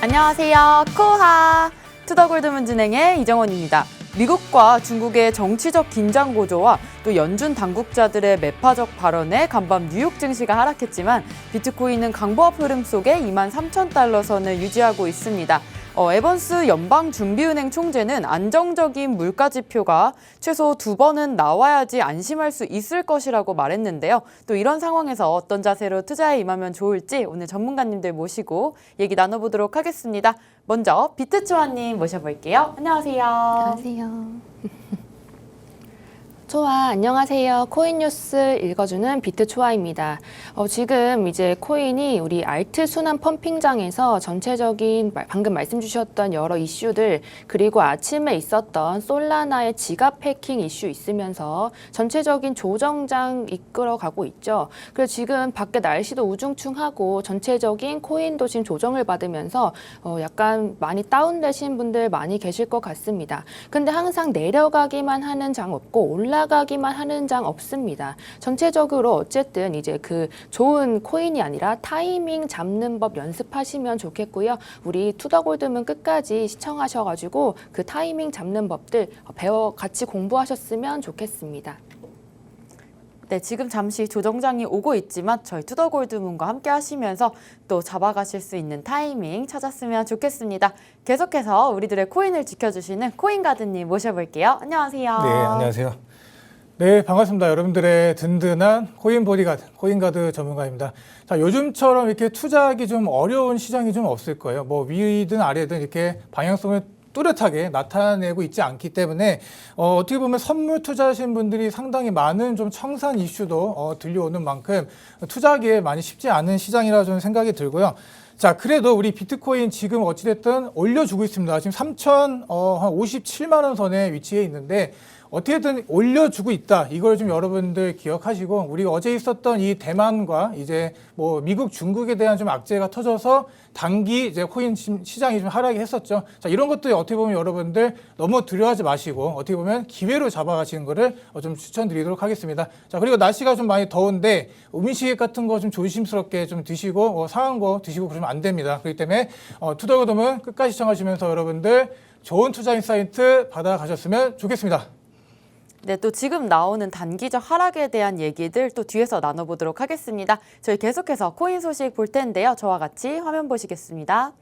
안녕하세요. 코하! 투더골드문진행의 이정원입니다. 미국과 중국의 정치적 긴장 고조와 또 연준 당국자들의 매파적 발언에 간밤 뉴욕 증시가 하락했지만 비트코인은 강보합 흐름 속에 23,000달러 선을 유지하고 있습니다. 에번스 연방준비은행 총재는 안정적인 물가 지표가 최소 2번은 나와야지 안심할 수 있을 것이라고 말했는데요. 또 이런 상황에서 어떤 자세로 투자에 임하면 좋을지 오늘 전문가님들 모시고 얘기 나눠보도록 하겠습니다. 먼저 비트초아님 모셔볼게요. 안녕하세요. 안녕하세요. 초아, 안녕하세요. 코인 뉴스 읽어주는 비트초아입니다. 지금 이제 코인이 우리 알트 순환 펌핑장에서 전체적인 방금 말씀 주셨던 여러 이슈들 그리고 아침에 있었던 솔라나의 지갑 해킹 이슈 있으면서 전체적인 조정장 이끌어가고 있죠. 그래서 지금 밖에 날씨도 우중충하고 전체적인 코인도 지금 조정을 받으면서 약간 많이 다운되신 분들 많이 계실 것 같습니다. 근데 항상 내려가기만 하는 장 없고 올라가기만 하는 장 없습니다. 전체적으로 어쨌든 이제 그 좋은 코인이 아니라 타이밍 잡는 법 연습하시면 좋겠고요. 우리 투더골드문 끝까지 시청하셔가지고 그 타이밍 잡는 법들 같이 공부하셨으면 좋겠습니다. 네, 지금 잠시 조정장이 오고 있지만 저희 투더골드문과 함께 하시면서 또 잡아가실 수 있는 타이밍 찾았으면 좋겠습니다. 계속해서 우리들의 코인을 지켜주시는 코인가드님 모셔볼게요. 안녕하세요. 네, 안녕하세요. 네, 반갑습니다. 여러분들의 든든한 코인 보디가드, 코인가드 전문가입니다. 자, 요즘처럼 이렇게 투자하기 좀 어려운 시장이 좀 없을 거예요. 뭐 위든 아래든 이렇게 방향성을 뚜렷하게 나타내고 있지 않기 때문에 어떻게 보면 선물 투자하신 분들이 상당히 많은 좀 청산 이슈도 들려오는 만큼 투자하기에 많이 쉽지 않은 시장이라 좀 생각이 들고요. 자, 그래도 우리 비트코인 지금 어찌됐든 올려주고 있습니다. 지금 3,057만 원 선에 위치해 있는데 어떻게든 올려주고 있다. 이걸 좀 여러분들 기억하시고 우리가 어제 있었던 이 대만과 이제 뭐 미국, 중국에 대한 좀 악재가 터져서 단기 이제 코인 시장이 좀 하락이 했었죠. 자, 이런 것들 어떻게 보면 여러분들 너무 두려워하지 마시고 어떻게 보면 기회로 잡아가시는 거를 좀 추천드리도록 하겠습니다. 자, 그리고 날씨가 좀 많이 더운데 음식 같은 거 좀 조심스럽게 좀 드시고 상한 거 드시고 그러면 안 됩니다. 그렇기 때문에 투더골드문 끝까지 시청하시면서 여러분들 좋은 투자 인사이트 받아가셨으면 좋겠습니다. 네, 또 지금 나오는 단기적 하락에 대한 얘기들 또 뒤에서 나눠보도록 하겠습니다. 저희 계속해서 코인 소식 볼 텐데요. 저와 같이 화면 보시겠습니다.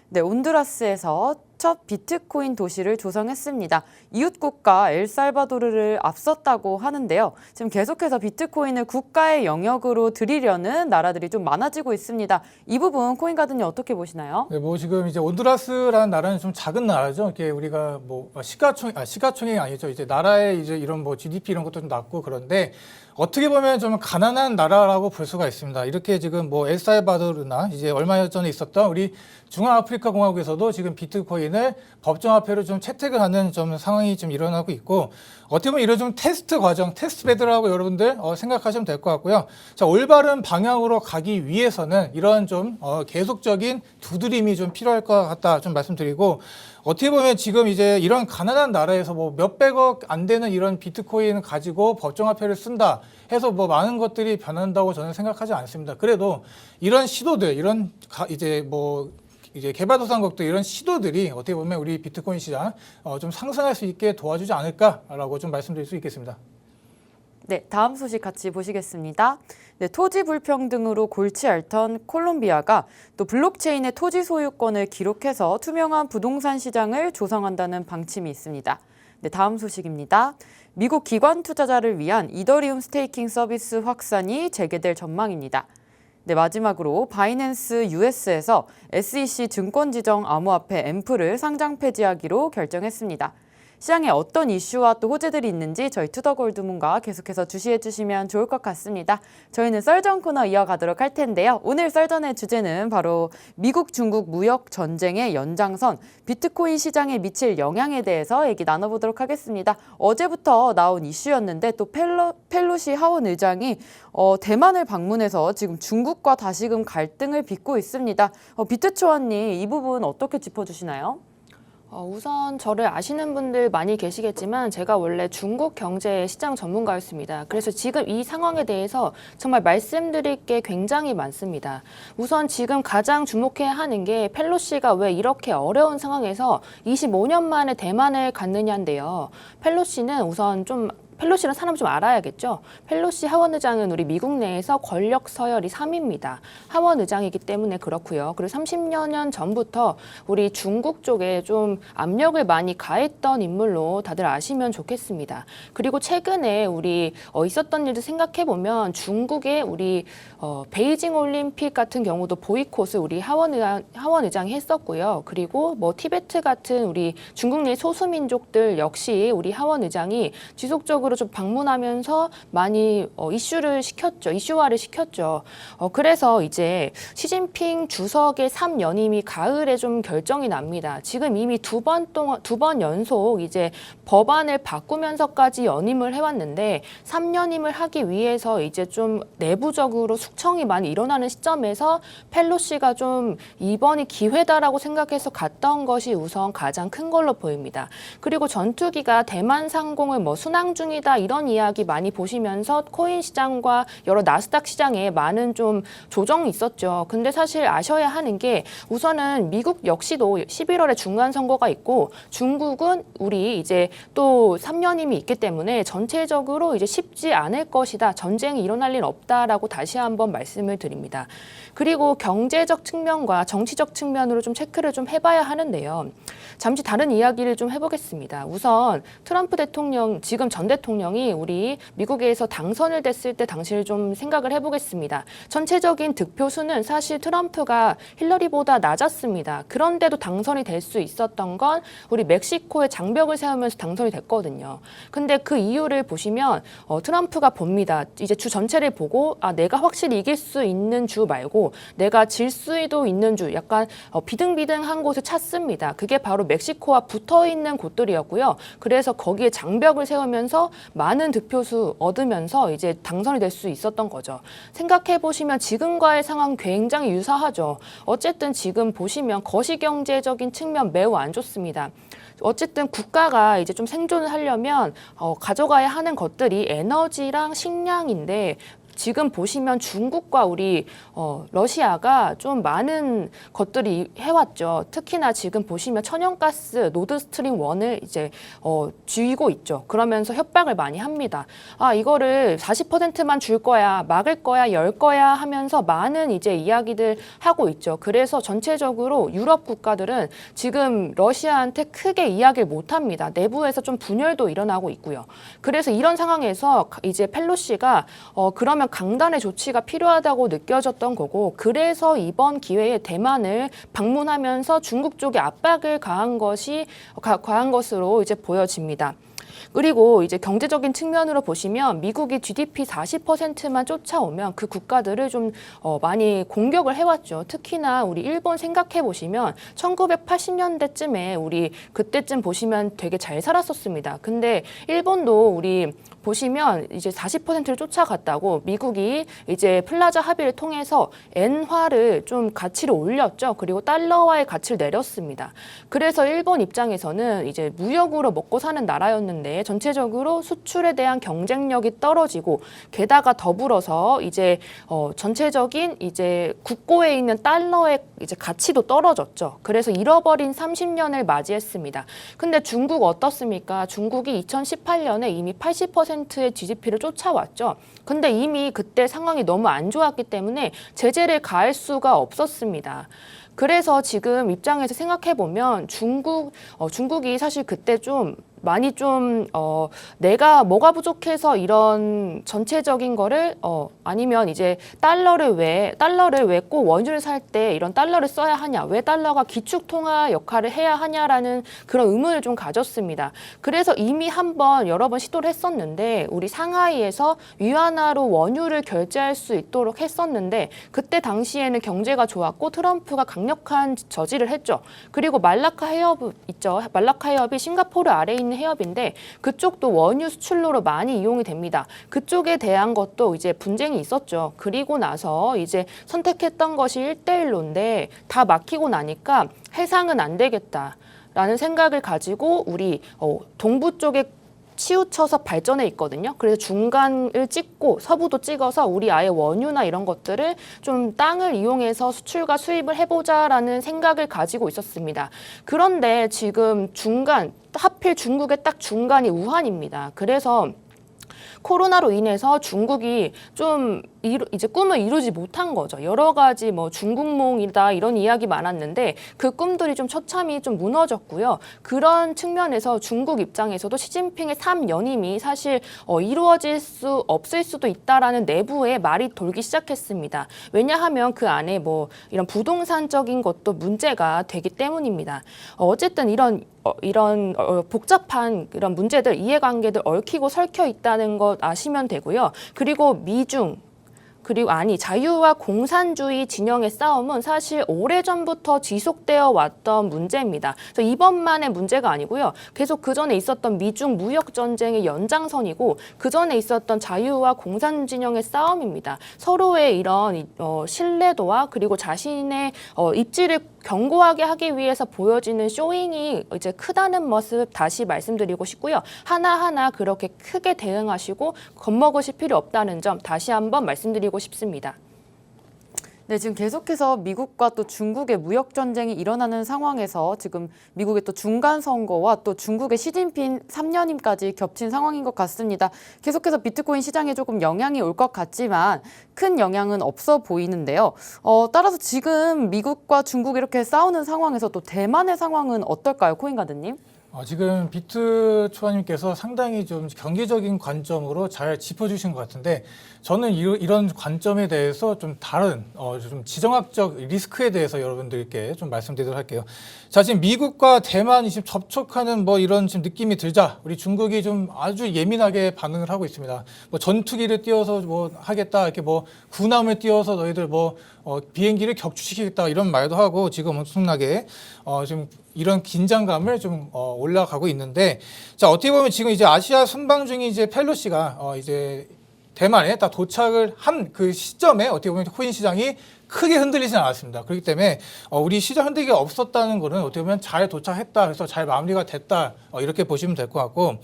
네, 온두라스에서 첫 비트코인 도시를 조성했습니다. 이웃 국가 엘살바도르를 앞섰다고 하는데요. 지금 계속해서 비트코인을 국가의 영역으로 들이려는 나라들이 좀 많아지고 있습니다. 이 부분 코인가드님 어떻게 보시나요? 네, 뭐 지금 이제 온두라스라는 나라는 좀 작은 나라죠. 이렇게 우리가 뭐 시가총액이 아니죠. 이제 나라의 이제 이런 뭐 GDP 이런 것도 좀 낮고 그런데 어떻게 보면 좀 가난한 나라라고 볼 수가 있습니다. 이렇게 지금 뭐 엘살바도르나 이제 얼마 전에 있었던 우리 중앙아프리카 공화국에서도 지금 비트코인을 법정화폐로 좀 채택을 하는 좀 상황이 좀 일어나고 있고 어떻게 보면 이런 좀 테스트 과정, 테스트 베드라고 여러분들 생각하시면 될 것 같고요. 자, 올바른 방향으로 가기 위해서는 이런 좀 계속적인 두드림이 좀 필요할 것 같다 좀 말씀드리고 어떻게 보면 지금 이제 이런 가난한 나라에서 뭐 몇백억 안 되는 이런 비트코인 가지고 법정화폐를 쓴다 해서 뭐 많은 것들이 변한다고 저는 생각하지 않습니다. 그래도 이런 시도들, 이런 이제 개발도상국들 이런 시도들이 어떻게 보면 우리 비트코인 시장 좀 상승할 수 있게 도와주지 않을까라고 좀 말씀드릴 수 있겠습니다. 네, 다음 소식 같이 보시겠습니다. 네, 토지 불평등으로 골치 앓던 콜롬비아가 또 블록체인의 토지 소유권을 기록해서 투명한 부동산 시장을 조성한다는 방침이 있습니다. 네, 다음 소식입니다. 미국 기관 투자자를 위한 이더리움 스테이킹 서비스 확산이 재개될 전망입니다. 네, 마지막으로 바이낸스 US에서 SEC 증권 지정 암호화폐 앰프를 상장 폐지하기로 결정했습니다. 시장에 어떤 이슈와 또 호재들이 있는지 저희 투더골드문과 계속해서 주시해 주시면 좋을 것 같습니다. 저희는 썰전 코너 이어가도록 할 텐데요. 오늘 썰전의 주제는 바로 미국, 중국 무역 전쟁의 연장선, 비트코인 시장에 미칠 영향에 대해서 얘기 나눠보도록 하겠습니다. 어제부터 나온 이슈였는데 또 펠로시 하원 의장이 대만을 방문해서 지금 중국과 다시금 갈등을 빚고 있습니다. 비트초아님, 이 부분 어떻게 짚어주시나요? 우선 저를 아시는 분들 많이 계시겠지만 제가 원래 중국 경제 시장 전문가였습니다. 그래서 지금 이 상황에 대해서 정말 말씀드릴 게 굉장히 많습니다. 우선 지금 가장 주목해야 하는 게 펠로시가 왜 이렇게 어려운 상황에서 25년 만에 대만을 갔느냐인데요. 펠로시는 사람 좀 알아야겠죠. 펠로시 하원 의장은 우리 미국 내에서 권력 서열이 3위입니다. 하원 의장이기 때문에 그렇고요. 그리고 30여 년 전부터 우리 중국 쪽에 좀 압력을 많이 가했던 인물로 다들 아시면 좋겠습니다. 그리고 최근에 우리 있었던 일도 생각해 보면 중국의 우리 베이징 올림픽 같은 경우도 보이콧을 우리 하원 의장이 했었고요. 그리고 뭐 티베트 같은 우리 중국 내 소수민족들 역시 우리 하원 의장이 지속적으로 좀 방문하면서 많이 이슈화를 시켰죠. 그래서 이제 시진핑 주석의 3연임이 가을에 좀 결정이 납니다. 지금 이미 두 번 연속 이제 법안을 바꾸면서까지 연임을 해왔는데 3연임을 하기 위해서 이제 좀 내부적으로 숙청이 많이 일어나는 시점에서 펠로시가 좀 이번이 기회다라고 생각해서 갔다 온 것이 우선 가장 큰 걸로 보입니다. 그리고 전투기가 대만 상공을 순항 중이다 이런 이야기 많이 보시면서 코인 시장과 여러 나스닥 시장에 많은 좀 조정이 있었죠. 근데 사실 아셔야 하는 게 우선은 미국 역시도 11월에 중간 선거가 있고 중국은 우리 이제 또 3년임이 있기 때문에 전체적으로 이제 쉽지 않을 것이다. 전쟁이 일어날 일 없다라고 다시 한번 말씀을 드립니다. 그리고 경제적 측면과 정치적 측면으로 좀 체크를 좀 해봐야 하는데요. 잠시 다른 이야기를 좀 해보겠습니다. 우선 트럼프 대통령, 지금 전 대통령이 우리 미국에서 당선을 됐을 때 당시를 좀 생각을 해보겠습니다. 전체적인 득표수는 사실 트럼프가 힐러리보다 낮았습니다. 그런데도 당선이 될 수 있었던 건 우리 멕시코에 장벽을 세우면서 당선이 됐거든요. 근데 그 이유를 보시면 트럼프가 봅니다. 이제 주 전체를 보고 내가 확실히 이길 수 있는 주 말고 내가 질 수도 있는 주 약간 비등비등한 곳을 찾습니다. 그게 바로 멕시코와 붙어있는 곳들이었고요. 그래서 거기에 장벽을 세우면서 많은 득표수 얻으면서 이제 당선이 될 수 있었던 거죠. 생각해 보시면 지금과의 상황 굉장히 유사하죠. 어쨌든 지금 보시면 거시경제적인 측면 매우 안 좋습니다. 어쨌든 국가가 이제 좀 생존을 하려면 가져가야 하는 것들이 에너지랑 식량인데 지금 보시면 중국과 우리 러시아가 좀 많은 것들이 해왔죠. 특히나 지금 보시면 천연가스 노드스트림 1을 이제 쥐고 있죠. 그러면서 협박을 많이 합니다. 이거를 40%만 줄 거야, 막을 거야, 열 거야 하면서 많은 이제 이야기들 하고 있죠. 그래서 전체적으로 유럽 국가들은 지금 러시아한테 크게 이야기를 못 합니다. 내부에서 좀 분열도 일어나고 있고요. 그래서 이런 상황에서 이제 펠로시가 그러면 강단의 조치가 필요하다고 느껴졌던 거고 그래서 이번 기회에 대만을 방문하면서 중국 쪽에 압박을 가한 것으로 이제 보여집니다. 그리고 이제 경제적인 측면으로 보시면 미국이 GDP 40%만 쫓아오면 그 국가들을 좀 많이 공격을 해왔죠. 특히나 우리 일본 생각해 보시면 1980년대쯤에 우리 그때쯤 보시면 되게 잘 살았었습니다. 근데 일본도 우리 보시면 이제 40%를 쫓아갔다고 미국이 이제 플라자 합의를 통해서 엔화를 좀 가치를 올렸죠. 그리고 달러화의 가치를 내렸습니다. 그래서 일본 입장에서는 이제 무역으로 먹고 사는 나라였는데 전체적으로 수출에 대한 경쟁력이 떨어지고 게다가 더불어서 이제 전체적인 이제 국고에 있는 달러의 이제 가치도 떨어졌죠. 그래서 잃어버린 30년을 맞이했습니다. 근데 중국 어떻습니까? 중국이 2018년에 이미 80%의 GDP를 쫓아왔죠. 근데 이미 그때 상황이 너무 안 좋았기 때문에 제재를 가할 수가 없었습니다. 그래서 지금 입장에서 생각해 보면 중국이 사실 그때 좀 많이 내가 뭐가 부족해서 이런 전체적인 거를 아니면 이제 달러를 왜 꼭 원유를 살 때 이런 달러를 써야 하냐, 왜 달러가 기축 통화 역할을 해야 하냐라는 그런 의문을 좀 가졌습니다. 그래서 이미 여러 번 시도를 했었는데 우리 상하이에서 위안화로 원유를 결제할 수 있도록 했었는데 그때 당시에는 경제가 좋았고 트럼프가 강력한 저지를 했죠. 그리고 말라카 해협 있죠. 말라카 해협이 싱가포르 아래에 있는 해협인데 그쪽도 원유 수출로로 많이 이용이 됩니다. 그쪽에 대한 것도 이제 분쟁이 있었죠. 그리고 나서 이제 선택했던 것이 1대1로인데 다 막히고 나니까 해상은 안 되겠다. 라는 생각을 가지고 우리 동부 쪽에 치우쳐서 발전해 있거든요. 그래서 중간을 찍고 서부도 찍어서 우리 아예 원유나 이런 것들을 좀 땅을 이용해서 수출과 수입을 해보자라는 생각을 가지고 있었습니다. 그런데 지금 하필 중국의 딱 중간이 우한입니다. 그래서 코로나로 인해서 중국이 좀 이제 꿈을 이루지 못한 거죠. 여러 가지 뭐 중국몽이다 이런 이야기 많았는데 그 꿈들이 좀 처참히 좀 무너졌고요. 그런 측면에서 중국 입장에서도 시진핑의 3연임이 사실 이루어질 수 없을 수도 있다라는 내부의 말이 돌기 시작했습니다. 왜냐하면 그 안에 뭐 이런 부동산적인 것도 문제가 되기 때문입니다. 어쨌든 이런 복잡한 이런 문제들, 이해관계들 얽히고 설켜 있다는 것 아시면 되고요. 그리고 자유와 공산주의 진영의 싸움은 사실 오래전부터 지속되어 왔던 문제입니다. 그래서 이번만의 문제가 아니고요. 계속 그전에 있었던 미중 무역 전쟁의 연장선이고 그전에 있었던 자유와 공산 진영의 싸움입니다. 서로의 이런 신뢰도와 그리고 자신의 입지를 견고하게 하기 위해서 보여지는 쇼잉이 이제 크다는 모습 다시 말씀드리고 싶고요. 하나하나 그렇게 크게 대응하시고 겁먹으실 필요 없다는 점 다시 한번 말씀드리고 싶습니다. 네, 지금 계속해서 미국과 또 중국의 무역 전쟁이 일어나는 상황에서 지금 미국의 또 중간 선거와 또 중국의 시진핑 3년임까지 겹친 상황인 것 같습니다. 계속해서 비트코인 시장에 조금 영향이 올 것 같지만 큰 영향은 없어 보이는데요. 따라서 지금 미국과 중국이 이렇게 싸우는 상황에서 또 대만의 상황은 어떨까요, 코인가드님? 지금 비트초아님께서 상당히 좀 경제적인 관점으로 잘 짚어주신 것 같은데 저는 이런 관점에 대해서 좀 다른 좀 지정학적 리스크에 대해서 여러분들께 좀 말씀드리도록 할게요. 자, 지금 미국과 대만이 지금 접촉하는 뭐 이런 지금 느낌이 들자 우리 중국이 좀 아주 예민하게 반응을 하고 있습니다. 뭐 전투기를 띄워서 뭐 하겠다, 이렇게 뭐 군함을 띄워서 너희들 뭐 비행기를 격추시키겠다 이런 말도 하고 지금 엄청나게 지금 이런 긴장감을 좀 올라가고 있는데, 자, 어떻게 보면 지금 이제 아시아 순방 중인 이제 펠로시가 이제 대만에 딱 도착을 한 그 시점에 어떻게 보면 코인 시장이 크게 흔들리진 않았습니다. 그렇기 때문에 우리 시장 흔들기가 없었다는 거는 어떻게 보면 잘 도착했다, 그래서 잘 마무리가 됐다, 이렇게 보시면 될 것 같고,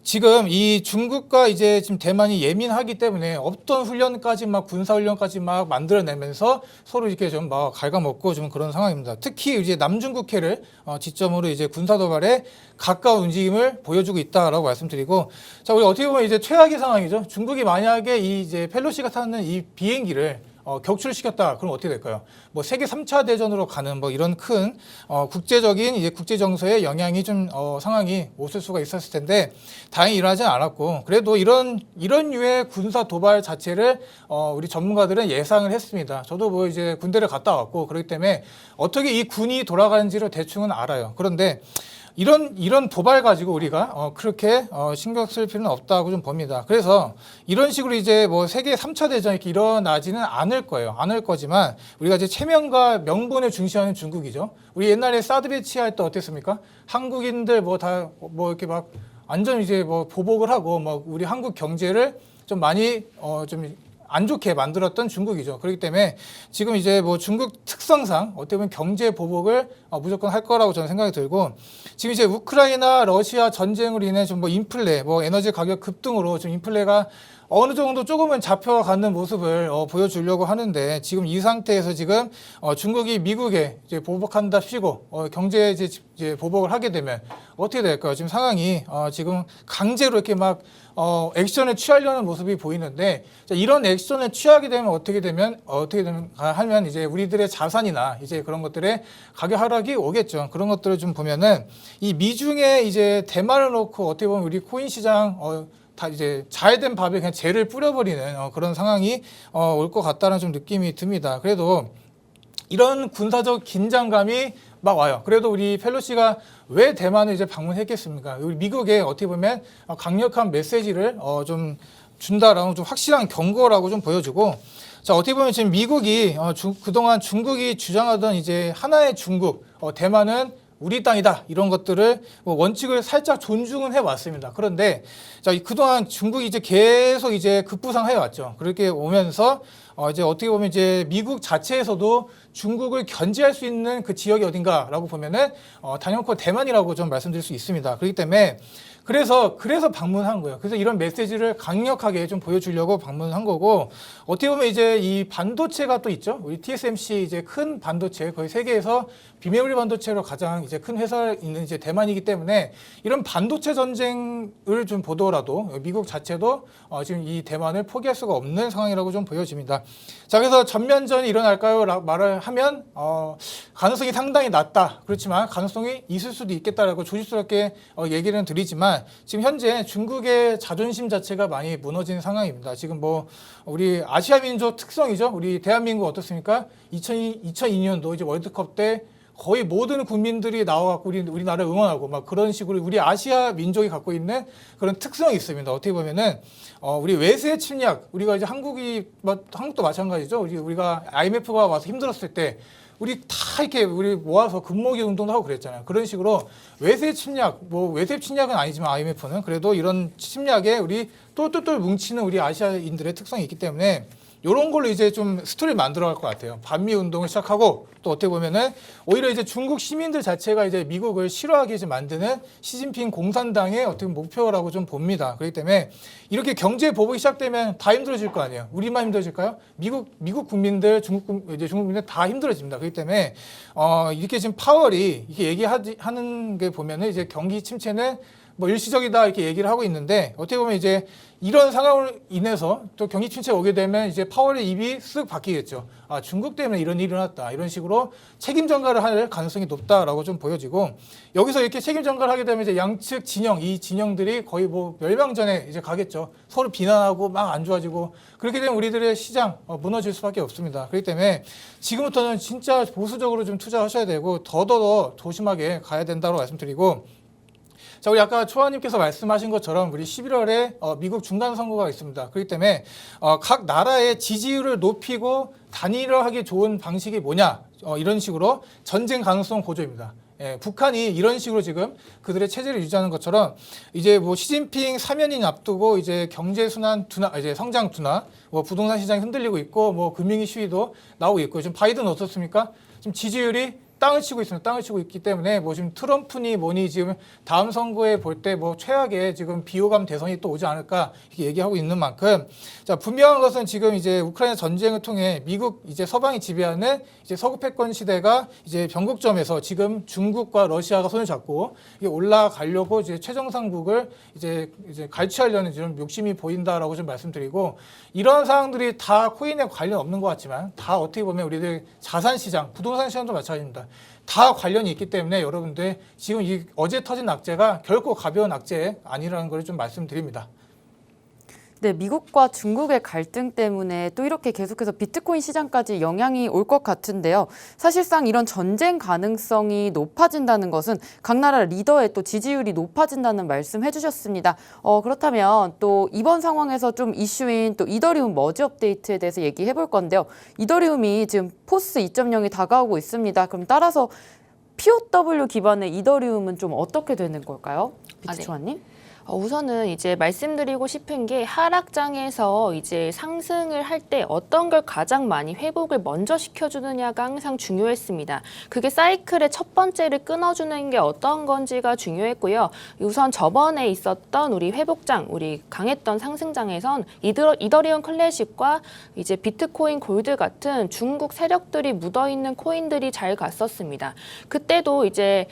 지금 이 중국과 이제 지금 대만이 예민하기 때문에 없던 훈련까지 막 군사 훈련까지 막 만들어내면서 서로 이렇게 좀 막 갉아먹고 좀 그런 상황입니다. 특히 이제 남중국해를 지점으로 이제 군사 도발에 가까운 움직임을 보여주고 있다라고 말씀드리고, 자, 우리 어떻게 보면 이제 최악의 상황이죠. 중국이 만약에 이 이제 펠로시가 타는 이 비행기를 격출시켰다. 그럼 어떻게 될까요? 뭐 세계 3차 대전으로 가는 뭐 이런 큰 국제적인 이제 국제 정서에 영향이 좀 상황이 오실 수가 있었을 텐데 다행히 일어나지 않았고, 그래도 이런 류의 군사 도발 자체를 우리 전문가들은 예상을 했습니다. 저도 뭐 이제 군대를 갔다 왔고 그렇기 때문에 어떻게 이 군이 돌아가는지를 대충은 알아요. 그런데 이런 도발 가지고 우리가 그렇게 신경 쓸 필요는 없다고 좀 봅니다. 그래서 이런 식으로 이제 뭐 세계 3차 대전 이렇게 일어나지는 않을 거예요. 않을 거지만 우리가 이제 체면과 명분을 중시하는 중국이죠. 우리 옛날에 사드 배치할 때 어땠습니까? 한국인들 뭐 다 뭐 이렇게 막 완전 이제 뭐 보복을 하고 뭐 우리 한국 경제를 좀 많이 좀 안 좋게 만들었던 중국이죠. 그렇기 때문에 지금 이제 뭐 중국 특성상 어떻게 보면 경제 보복을 무조건 할 거라고 저는 생각이 들고, 지금 이제 우크라이나 러시아 전쟁으로 인해 좀 뭐 인플레, 뭐 에너지 가격 급등으로 좀 인플레가 어느 정도 조금은 잡혀가는 모습을 보여주려고 하는데, 지금 이 상태에서 지금 중국이 미국에 이제 보복한답시고 경제 이제 보복을 하게 되면 어떻게 될까요? 지금 상황이 지금 강제로 이렇게 막 액션을 취하려는 모습이 보이는데, 자, 이런 액션을 취하게 되면 어떻게 하면 이제 우리들의 자산이나 이제 그런 것들의 가격 하락이 오겠죠. 그런 것들을 좀 보면은 이 미중에 이제 대만을 놓고 어떻게 보면 우리 코인 시장 다 이제 잘된 밥에 그냥 재를 뿌려버리는 그런 상황이 올 것 같다는 좀 느낌이 듭니다. 그래도 이런 군사적 긴장감이 막 와요. 그래도 우리 펠로시가 왜 대만을 이제 방문했겠습니까? 우리 미국에 어떻게 보면 강력한 메시지를 좀 준다라는 좀 확실한 경고라고 좀 보여주고, 자, 어떻게 보면 지금 미국이 그동안 중국이 주장하던 이제 하나의 중국, 대만은 우리 땅이다 이런 것들을 뭐 원칙을 살짝 존중은 해왔습니다. 그런데 자 그동안 중국이 이제 계속 이제 급부상해 왔죠. 그렇게 오면서 이제 어떻게 보면 이제 미국 자체에서도 중국을 견제할 수 있는 그 지역이 어딘가라고 보면은 단연코 대만이라고 좀 말씀드릴 수 있습니다. 그렇기 때문에 그래서 방문한 거예요. 그래서 이런 메시지를 강력하게 좀 보여주려고 방문한 거고, 어떻게 보면 이제 이 반도체가 또 있죠. 우리 TSMC 이제 큰 반도체, 거의 세계에서 비메모리 반도체로 가장 이제 큰 회사 있는 이제 대만이기 때문에 이런 반도체 전쟁을 좀 보더라도 미국 자체도 지금 이 대만을 포기할 수가 없는 상황이라고 좀 보여집니다. 자, 그래서 전면전이 일어날까요? 말을 하면 가능성이 상당히 낮다. 그렇지만 가능성이 있을 수도 있겠다라고 조심스럽게 얘기를 드리지만 지금 현재 중국의 자존심 자체가 많이 무너진 상황입니다. 지금 뭐 우리 아시아 민족 특성이죠. 우리 대한민국 어떻습니까? 2002년도 이제 월드컵 때 거의 모든 국민들이 나와갖고 우리나라를 응원하고 막 그런 식으로 우리 아시아 민족이 갖고 있는 그런 특성이 있습니다. 어떻게 보면은 우리 외세 침략, 우리가 이제 한국도 마찬가지죠. 우리가 IMF가 와서 힘들었을 때 우리 다 이렇게 우리 모아서 금모기 운동도 하고 그랬잖아요. 그런 식으로 외세 침략, 뭐 외세 침략은 아니지만 IMF는 그래도 이런 침략에 우리 똘똘똘 뭉치는 우리 아시아인들의 특성이 있기 때문에 이런 걸로 이제 좀 스토리를 만들어갈 것 같아요. 반미 운동을 시작하고 또 어떻게 보면은 오히려 이제 중국 시민들 자체가 이제 미국을 싫어하게 이제 만드는 시진핑 공산당의 어떻게 목표라고 좀 봅니다. 그렇기 때문에 이렇게 경제 보복이 시작되면 다 힘들어질 거 아니에요. 우리만 힘들어질까요? 미국 국민들, 중국 국민들 다 힘들어집니다. 그렇기 때문에 이렇게 지금 파월이 이렇게 얘기하는 게 보면은 이제 경기 침체는 뭐 일시적이다 이렇게 얘기를 하고 있는데 어떻게 보면 이제 이런 상황을 인해서 또 경기 침체가 오게 되면 이제 파월의 입이 쓱 바뀌겠죠. 아, 중국 때문에 이런 일이 일어났다. 이런 식으로 책임 전가를 할 가능성이 높다라고 좀 보여지고 여기서 이렇게 책임 전가를 하게 되면 이제 양측 진영, 이 진영들이 거의 뭐 멸망전에 이제 가겠죠. 서로 비난하고 막 안 좋아지고 그렇게 되면 우리들의 시장 무너질 수밖에 없습니다. 그렇기 때문에 지금부터는 진짜 보수적으로 좀 투자하셔야 되고 더더 조심하게 가야 된다고 말씀드리고 자, 우리 아까 초아님께서 말씀하신 것처럼 우리 11월에 미국 중간 선거가 있습니다. 그렇기 때문에 각 나라의 지지율을 높이고 단일화하기 좋은 방식이 뭐냐 이런 식으로 전쟁 가능성 고조입니다. 예, 북한이 이런 식으로 지금 그들의 체제를 유지하는 것처럼 이제 뭐 시진핑 사면인 앞두고 이제 경제 순환 둔화, 이제 성장 둔화, 뭐 부동산 시장이 흔들리고 있고 뭐 금융위 시위도 나오고 있고 지금 바이든 어떻습니까? 지금 지지율이 땅을 치고 있습니다. 땅을 치고 있기 때문에 뭐 지금 트럼프니 뭐니 지금 다음 선거에 볼 때 뭐 최악의 지금 비호감 대선이 또 오지 않을까 이렇게 얘기하고 있는 만큼 자 분명한 것은 지금 이제 우크라이나 전쟁을 통해 미국 이제 서방이 지배하는 이제 서구 패권 시대가 이제 변곡점에서 지금 중국과 러시아가 손을 잡고 이게 올라가려고 이제 최정상국을 이제 갈취하려는 이런 욕심이 보인다라고 좀 말씀드리고 이런 상황들이 다 코인에 관련 없는 것 같지만 다 어떻게 보면 우리들 자산 시장, 부동산 시장도 마찬가지입니다. 다 관련이 있기 때문에 여러분들 지금 이 어제 터진 악재가 결코 가벼운 악재 아니라는 걸 좀 말씀드립니다. 네, 미국과 중국의 갈등 때문에 또 이렇게 계속해서 비트코인 시장까지 영향이 올 것 같은데요. 사실상 이런 전쟁 가능성이 높아진다는 것은 각 나라 리더의 또 지지율이 높아진다는 말씀 해주셨습니다. 그렇다면 또 이번 상황에서 좀 이슈인 또 이더리움 머지 업데이트에 대해서 얘기해 볼 건데요. 이더리움이 지금 포스 2.0이 다가오고 있습니다. 그럼 따라서 POW 기반의 이더리움은 좀 어떻게 되는 걸까요? 비트초아님? 우선은 이제 말씀드리고 싶은 게 하락장에서 이제 상승을 할 때 어떤 걸 가장 많이 회복을 먼저 시켜주느냐가 항상 중요했습니다. 그게 사이클의 첫 번째를 끊어주는 게 어떤 건지가 중요했고요. 우선 저번에 있었던 우리 회복장, 우리 강했던 상승장에선 이더리움 클래식과 이제 비트코인 골드 같은 중국 세력들이 묻어있는 코인들이 잘 갔었습니다. 그때도 이제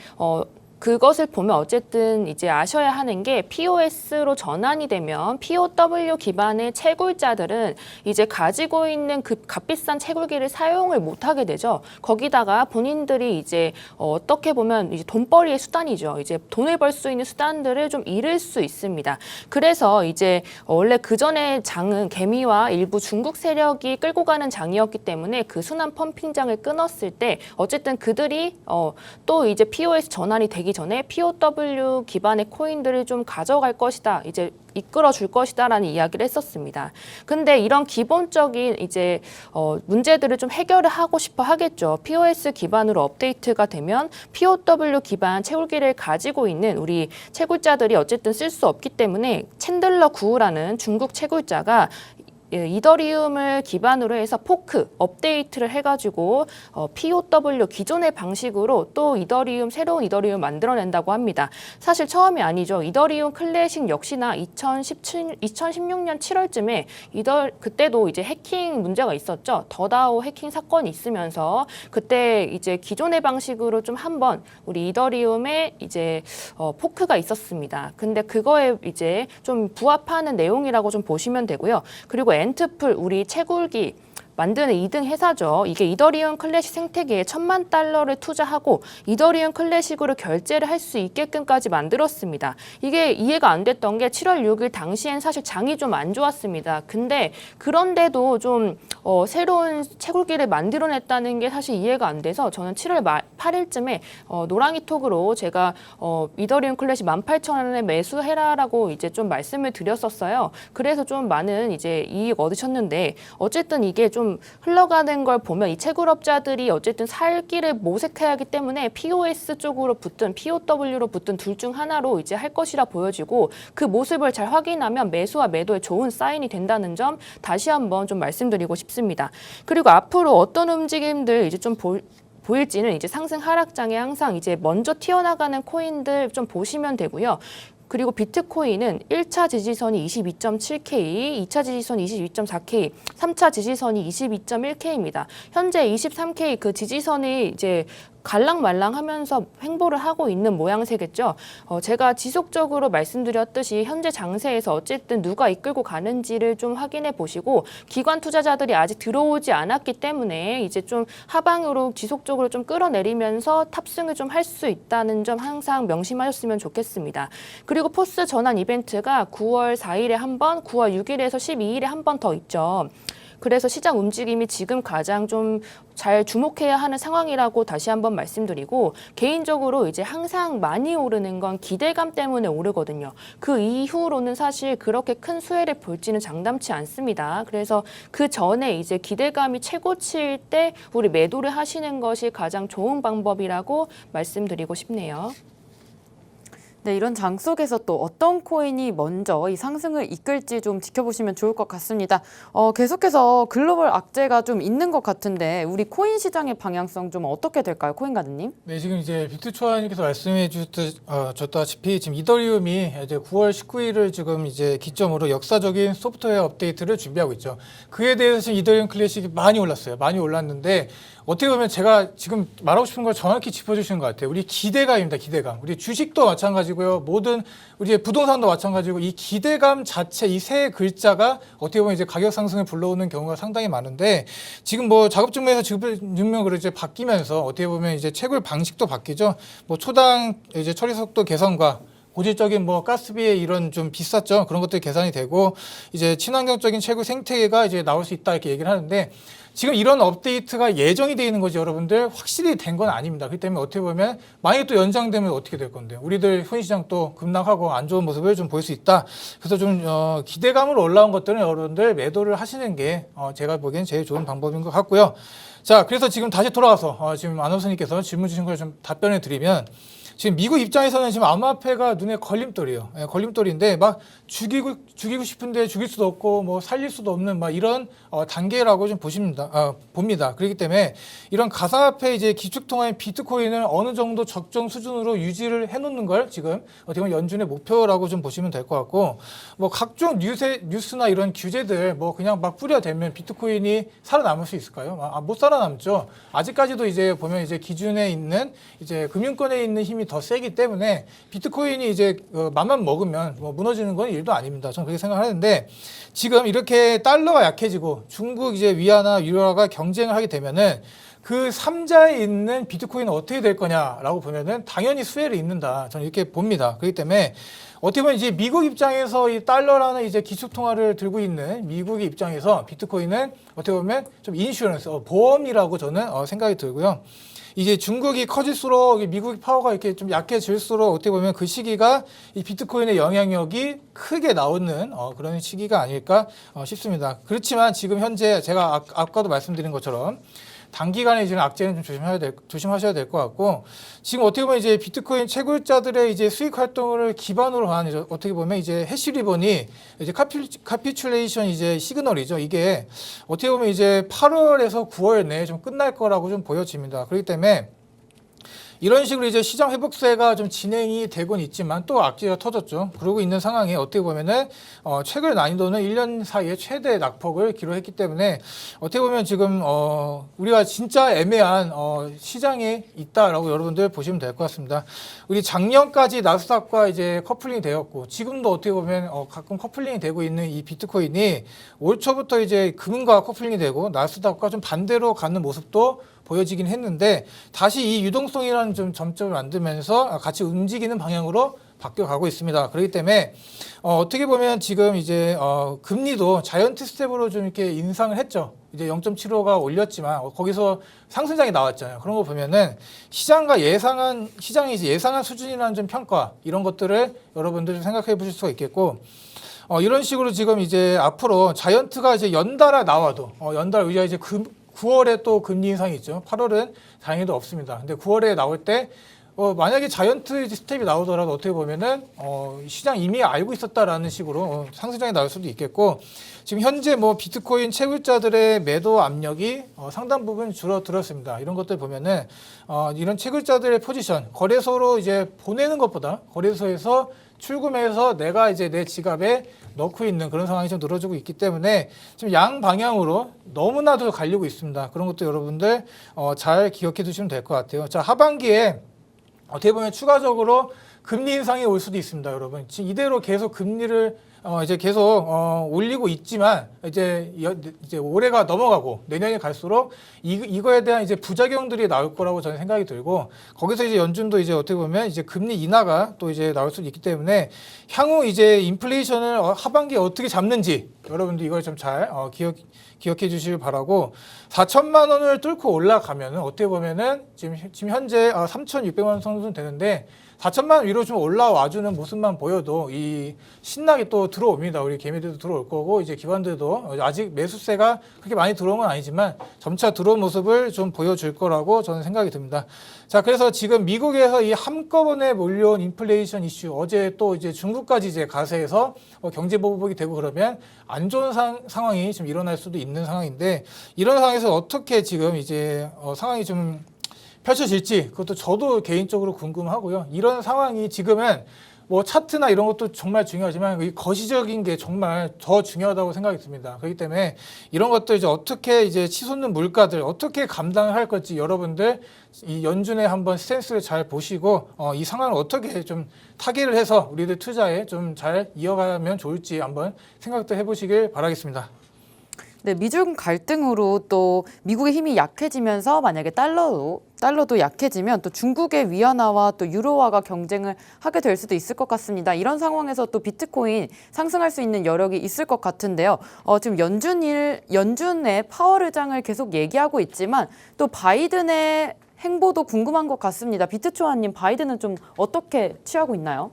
그것을 보면 어쨌든 이제 아셔야 하는 게 POS로 전환이 되면 POW 기반의 채굴자들은 이제 가지고 있는 그 값비싼 채굴기를 사용을 못하게 되죠. 거기다가 본인들이 이제 어떻게 보면 이제 돈벌이의 수단이죠. 이제 돈을 벌 수 있는 수단들을 좀 잃을 수 있습니다. 그래서 이제 원래 그 전에 장은 개미와 일부 중국 세력이 끌고 가는 장이었기 때문에 그 순환 펌핑장을 끊었을 때 어쨌든 그들이 또 이제 POS 전환이 되기 되기 전에 POW 기반의 코인들을 좀 가져갈 것이다. 이제 이끌어 줄 것이다라는 이야기를 했었습니다. 근데 이런 기본적인 이제 문제들을 좀 해결을 하고 싶어 하겠죠. POS 기반으로 업데이트가 되면 POW 기반 채굴기를 가지고 있는 우리 채굴자들이 어쨌든 쓸 수 없기 때문에 챈들러 9라는 중국 채굴자가 이더리움을 기반으로 해서 포크 업데이트를 해가지고 POW 기존의 방식으로 또 새로운 이더리움 만들어낸다고 합니다. 사실 처음이 아니죠. 이더리움 클래식 역시나 2016년 7월쯤에 그때도 이제 해킹 문제가 있었죠. 더다오 해킹 사건이 있으면서 그때 이제 기존의 방식으로 좀 한번 우리 이더리움에 이제 포크가 있었습니다. 근데 그거에 이제 좀 부합하는 내용이라고 좀 보시면 되고요. 그리고 엔트풀 우리 채굴기 만드는 2등 회사죠. 이게 이더리움 클래식 생태계에 $10,000,000를 투자하고 이더리움 클래식으로 결제를 할 수 있게끔까지 만들었습니다. 이게 이해가 안 됐던 게 7월 6일 당시엔 사실 장이 좀 안 좋았습니다. 근데 그런데도 좀 새로운 채굴기를 만들어냈다는 게 사실 이해가 안 돼서 저는 7월 8일쯤에 노랑이 톡으로 제가 이더리움 클래식 18,000원에 매수해라라고 이제 좀 말씀을 드렸었어요. 그래서 좀 많은 이제 이익 얻으셨는데 어쨌든 이게 좀 흘러가는 걸 보면 이 채굴업자들이 어쨌든 살 길을 모색해야 하기 때문에 POS 쪽으로 붙든 POW로 붙든 둘 중 하나로 이제 할 것이라 보여지고 그 모습을 잘 확인하면 매수와 매도에 좋은 사인이 된다는 점 다시 한번 좀 말씀드리고 싶습니다. 그리고 앞으로 어떤 움직임들 이제 좀 보일지는 이제 상승 하락장에 항상 이제 먼저 튀어나가는 코인들 좀 보시면 되고요. 그리고 비트코인은 1차 지지선이 22.7K, 2차 지지선이 22.4K, 3차 지지선이 22.1K입니다. 현재 23K 그 지지선이 이제 갈랑말랑하면서 횡보를 하고 있는 모양새겠죠. 제가 지속적으로 말씀드렸듯이 현재 장세에서 어쨌든 누가 이끌고 가는지를 좀 확인해 보시고 기관 투자자들이 아직 들어오지 않았기 때문에 이제 좀 하방으로 지속적으로 좀 끌어내리면서 탑승을 좀 할 수 있다는 점 항상 명심하셨으면 좋겠습니다. 그리고 포스 전환 이벤트가 9월 4일에 한 번, 9월 6일에서 12일에 한 번 더 있죠. 그래서 시장 움직임이 지금 가장 좀 잘 주목해야 하는 상황이라고 다시 한번 말씀드리고 개인적으로 이제 항상 많이 오르는 건 기대감 때문에 오르거든요. 그 이후로는 사실 그렇게 큰 수혜를 볼지는 장담치 않습니다. 그래서 그 전에 이제 기대감이 최고치일 때 우리 매도를 하시는 것이 가장 좋은 방법이라고 말씀드리고 싶네요. 네, 이런 장 속에서 또 어떤 코인이 먼저 이 상승을 이끌지 좀 지켜보시면 좋을 것 같습니다. 계속해서 글로벌 악재가 좀 있는 것 같은데 우리 코인 시장의 방향성 좀 어떻게 될까요, 코인가드님? 네, 지금 이제 빅투초아님께서 말씀해 주셨다시피 지금 이더리움이 이제 9월 19일을 지금 이제 기점으로 역사적인 소프트웨어 업데이트를 준비하고 있죠. 그에 대해서 지금 이더리움 클래식이 많이 올랐어요. 많이 올랐는데 어떻게 보면 제가 지금 말하고 싶은 걸 정확히 짚어주시는 것 같아요. 우리 기대감입니다. 기대감. 우리 주식도 마찬가지고요. 모든 우리 부동산도 마찬가지고 이 기대감 자체 이 세 글자가 어떻게 보면 이제 가격 상승을 불러오는 경우가 상당히 많은데 지금 뭐 작업증명에서 지급증명으로 이제 바뀌면서 어떻게 보면 이제 채굴 방식도 바뀌죠. 뭐 초당 이제 처리 속도 개선과 고질적인 뭐 가스비의 이런 좀 비쌌죠. 그런 것들이 계산이 되고 이제 친환경적인 채굴 생태계가 이제 나올 수 있다 이렇게 얘기를 하는데 지금 이런 업데이트가 예정이 되어 있는 거지 여러분들 확실히 된 건 아닙니다. 그렇기 때문에 어떻게 보면 만약에 또 연장되면 어떻게 될 건데 우리들 손시장 또 급락하고 안 좋은 모습을 좀 볼 수 있다. 그래서 좀 기대감으로 올라온 것들은 여러분들 매도를 하시는 게 제가 보기엔 제일 좋은 방법인 것 같고요. 자, 그래서 지금 다시 돌아가서 지금 아나운서님께서 질문 주신 걸 좀 답변을 드리면 지금 미국 입장에서는 지금 암호화폐가 눈에 걸림돌이에요. 예, 걸림돌인데 막 죽이고 싶은데 죽일 수도 없고 뭐 살릴 수도 없는 막 이런 단계라고 좀 봅니다. 그렇기 때문에 이런 가상화폐 이제 기축통화인 비트코인을 어느 정도 적정 수준으로 유지를 해놓는 걸 지금 어떻게 보면 연준의 목표라고 좀 보시면 될 것 같고 뭐 각종 뉴스나 이런 규제들 뭐 그냥 막 뿌려대면 비트코인이 살아남을 수 있을까요? 못 살아남죠. 아직까지도 이제 보면 이제 기준에 있는 이제 금융권에 있는 힘이 더 세기 때문에 비트코인이 이제 맘만 먹으면 뭐 무너지는 건 일도 아닙니다. 저는 그렇게 생각하는데 지금 이렇게 달러가 약해지고 중국 이제 위안화 유로화가 경쟁을 하게 되면은 그 3자에 있는 비트코인은 어떻게 될 거냐라고 보면은 당연히 수혜를 입는다. 저는 이렇게 봅니다. 그렇기 때문에 어떻게 보면 이제 미국 입장에서 이 달러라는 이제 기축통화를 들고 있는 미국의 입장에서 비트코인은 어떻게 보면 좀 인슈런스, 보험이라고 저는 생각이 들고요. 이제 중국이 커질수록 미국의 파워가 이렇게 좀 약해질수록 어떻게 보면 그 시기가 이 비트코인의 영향력이 크게 나오는 그런 시기가 아닐까 싶습니다. 그렇지만 지금 현재 제가 아까도 말씀드린 것처럼 단기간에 지금 악재는 좀 조심하셔야 될 것 같고, 지금 어떻게 보면 이제 비트코인 채굴자들의 이제 수익 활동을 기반으로 한 어떻게 보면 이제 해시리본이 이제 카피출레이션 이제 시그널이죠. 이게 어떻게 보면 이제 8월에서 9월 내에 좀 끝날 거라고 좀 보여집니다. 그렇기 때문에 이런 식으로 이제 시장 회복세가 좀 진행이 되곤 있지만 또 악재가 터졌죠. 그러고 있는 상황에 어떻게 보면은 최근 난이도는 1년 사이에 최대 낙폭을 기록했기 때문에 어떻게 보면 지금 우리가 진짜 애매한 시장에 있다라고 여러분들 보시면 될 것 같습니다. 우리 작년까지 나스닥과 이제 커플링이 되었고 지금도 어떻게 보면 가끔 커플링이 되고 있는 이 비트코인이 올 초부터 이제 금과 커플링이 되고 나스닥과 좀 반대로 가는 모습도 보여지긴 했는데 다시 이 유동성이라는 좀 점점을 만들면서 같이 움직이는 방향으로 바뀌어가고 있습니다. 그렇기 때문에 어떻게 보면 지금 이제 금리도 자이언트 스텝으로 좀 이렇게 인상을 했죠. 이제 0.75가 올렸지만 거기서 상승장이 나왔잖아요. 그런 거 보면은 시장이 이제 예상한 수준이라는 좀 평가 이런 것들을 여러분들 좀 생각해 보실 수가 있겠고. 이런 식으로 지금 이제 앞으로 자이언트가 이제 연달아 나와도 연달아 우리가 이제 9월에 또 금리 인상이 있죠. 8월은 다행히도 없습니다. 근데 9월에 나올 때 만약에 자이언트 스텝이 나오더라도 어떻게 보면은 시장 이미 알고 있었다라는 식으로 상승장이 나올 수도 있겠고, 지금 현재 뭐 비트코인 채굴자들의 매도 압력이 상당 부분 줄어들었습니다. 이런 것들 보면은 이런 채굴자들의 포지션 거래소로 이제 보내는 것보다 거래소에서 출금해서 내가 이제 내 지갑에 넣고 있는 그런 상황이 좀 늘어지고 있기 때문에 지금 양 방향으로 너무나도 갈리고 있습니다. 그런 것도 여러분들 잘 기억해 두시면 될 것 같아요. 자, 하반기에 어떻게 보면 추가적으로 금리 인상이 올 수도 있습니다, 여러분. 지금 이대로 계속 금리를 이제 계속 올리고 있지만 이제 올해가 넘어가고 내년이 갈수록 이거에 대한 이제 부작용들이 나올 거라고 저는 생각이 들고, 거기서 이제 연준도 이제 어떻게 보면 이제 금리 인하가 또 이제 나올 수도 있기 때문에 향후 이제 인플레이션을 하반기에 어떻게 잡는지 여러분들 이걸 좀 잘 기억해 주시길 바라고, 4천만 원을 뚫고 올라가면은 어떻게 보면은 지금 현재 3,600만 원 정도 되는데 4천만 원 위로 좀 올라와주는 모습만 보여도 이 신나게 또 들어옵니다. 우리 개미들도 들어올 거고 이제 기관들도 아직 매수세가 그렇게 많이 들어온 건 아니지만 점차 들어온 모습을 좀 보여줄 거라고 저는 생각이 듭니다. 자, 그래서 지금 미국에서 이 한꺼번에 몰려온 인플레이션 이슈, 어제 또 이제 중국까지 이제 가세해서 경제 보복이 되고 그러면 안 좋은 상황이 좀 일어날 수도 있는 상황인데, 이런 상황에서 어떻게 지금 이제 상황이 좀 펼쳐질지 그것도 저도 개인적으로 궁금하고요. 이런 상황이 지금은 뭐 차트나 이런 것도 정말 중요하지만 이 거시적인 게 정말 더 중요하다고 생각이 듭니다. 그렇기 때문에 이런 것들 이제 어떻게 이제 치솟는 물가들 어떻게 감당을 할 건지 여러분들 이 연준의 한번 스탠스를 잘 보시고 이 상황을 어떻게 좀 타개를 해서 우리들 투자에 좀 잘 이어가면 좋을지 한번 생각도 해보시길 바라겠습니다. 네, 미중 갈등으로 또 미국의 힘이 약해지면서 만약에 달러도 약해지면 또 중국의 위안화와 또 유로화가 경쟁을 하게 될 수도 있을 것 같습니다. 이런 상황에서 또 비트코인 상승할 수 있는 여력이 있을 것 같은데요. 지금 연준의 파월 의장을 계속 얘기하고 있지만 또 바이든의 행보도 궁금한 것 같습니다. 비트초아님, 바이든은 좀 어떻게 취하고 있나요?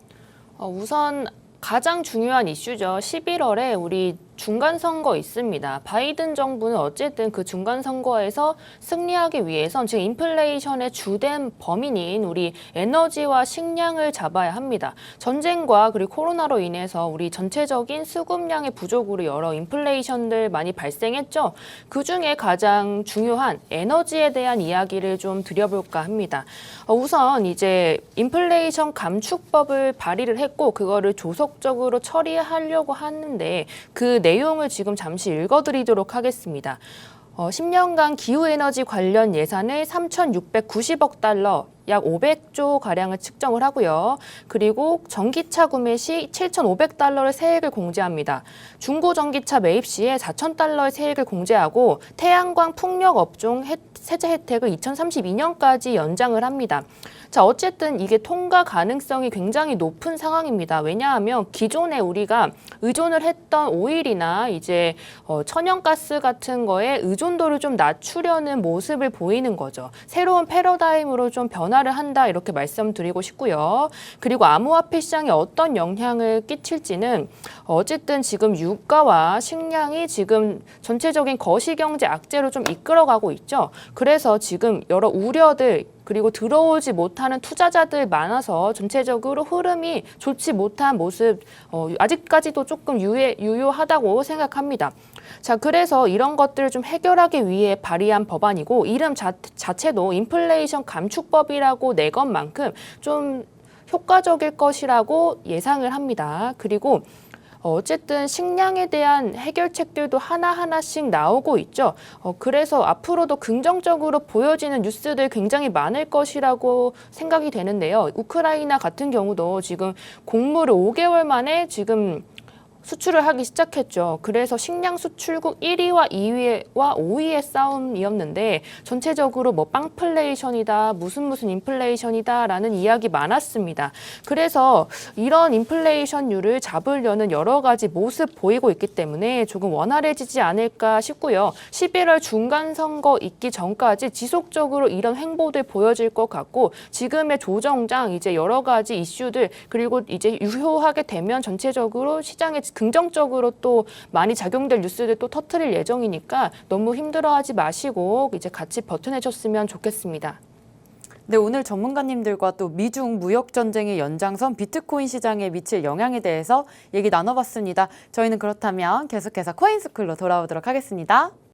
우선 가장 중요한 이슈죠. 11월에 우리 중간 선거 있습니다. 바이든 정부는 어쨌든 그 중간 선거에서 승리하기 위해선 지금 인플레이션의 주된 범인인 우리 에너지와 식량을 잡아야 합니다. 전쟁과 그리고 코로나로 인해서 우리 전체적인 수급량의 부족으로 여러 인플레이션들 많이 발생했죠. 그중에 가장 중요한 에너지에 대한 이야기를 좀 드려볼까 합니다. 우선 이제 인플레이션 감축법을 발의를 했고 그거를 조속적으로 처리하려고 하는데 그 내용을 지금 잠시 읽어드리도록 하겠습니다. 10년간 기후에너지 관련 예산을 3,690억 달러, 약 500조 가량을 측정을 하고요. 그리고 전기차 구매 시 7,500달러의 세액을 공제합니다. 중고 전기차 매입 시에 4,000달러의 세액을 공제하고 태양광 풍력 업종 세제 혜택을 2032년까지 연장을 합니다. 자, 어쨌든 이게 통과 가능성이 굉장히 높은 상황입니다. 왜냐하면 기존에 우리가 의존을 했던 오일이나 이제 천연가스 같은 거에 의존도를 좀 낮추려는 모습을 보이는 거죠. 새로운 패러다임으로 좀 변화를 한다 이렇게 말씀드리고 싶고요. 그리고 암호화폐 시장에 어떤 영향을 끼칠지는 어쨌든 지금 유가와 식량이 지금 전체적인 거시경제 악재로 좀 이끌어가고 있죠. 그래서 지금 여러 우려들 그리고 들어오지 못하는 투자자들 많아서 전체적으로 흐름이 좋지 못한 모습 아직까지도 조금 유효하다고 생각합니다. 자, 그래서 이런 것들을 좀 해결하기 위해 발의한 법안이고 이름 자체도 인플레이션 감축법이라고 내 것만큼 좀 효과적일 것이라고 예상을 합니다. 그리고 어쨌든 식량에 대한 해결책들도 하나하나씩 나오고 있죠. 그래서 앞으로도 긍정적으로 보여지는 뉴스들 굉장히 많을 것이라고 생각이 되는데요. 우크라이나 같은 경우도 지금 곡물을 5개월 만에 지금 수출을 하기 시작했죠. 그래서 식량 수출국 1위와 2위와 5위의 싸움이었는데 전체적으로 뭐 빵플레이션이다, 무슨 인플레이션이다라는 이야기 많았습니다. 그래서 이런 인플레이션율을 잡으려는 여러 가지 모습 보이고 있기 때문에 조금 원활해지지 않을까 싶고요. 11월 중간 선거 있기 전까지 지속적으로 이런 행보들 보여질 것 같고 지금의 조정장 이제 여러 가지 이슈들 그리고 이제 유효하게 되면 전체적으로 시장에 긍정적으로 또 많이 작용될 뉴스를 또 터뜨릴 예정이니까 너무 힘들어하지 마시고 이제 같이 버텨내셨으면 좋겠습니다. 네, 오늘 전문가님들과 또 미중 무역 전쟁의 연장선 비트코인 시장에 미칠 영향에 대해서 얘기 나눠봤습니다. 저희는 그렇다면 계속해서 코인스쿨로 돌아오도록 하겠습니다.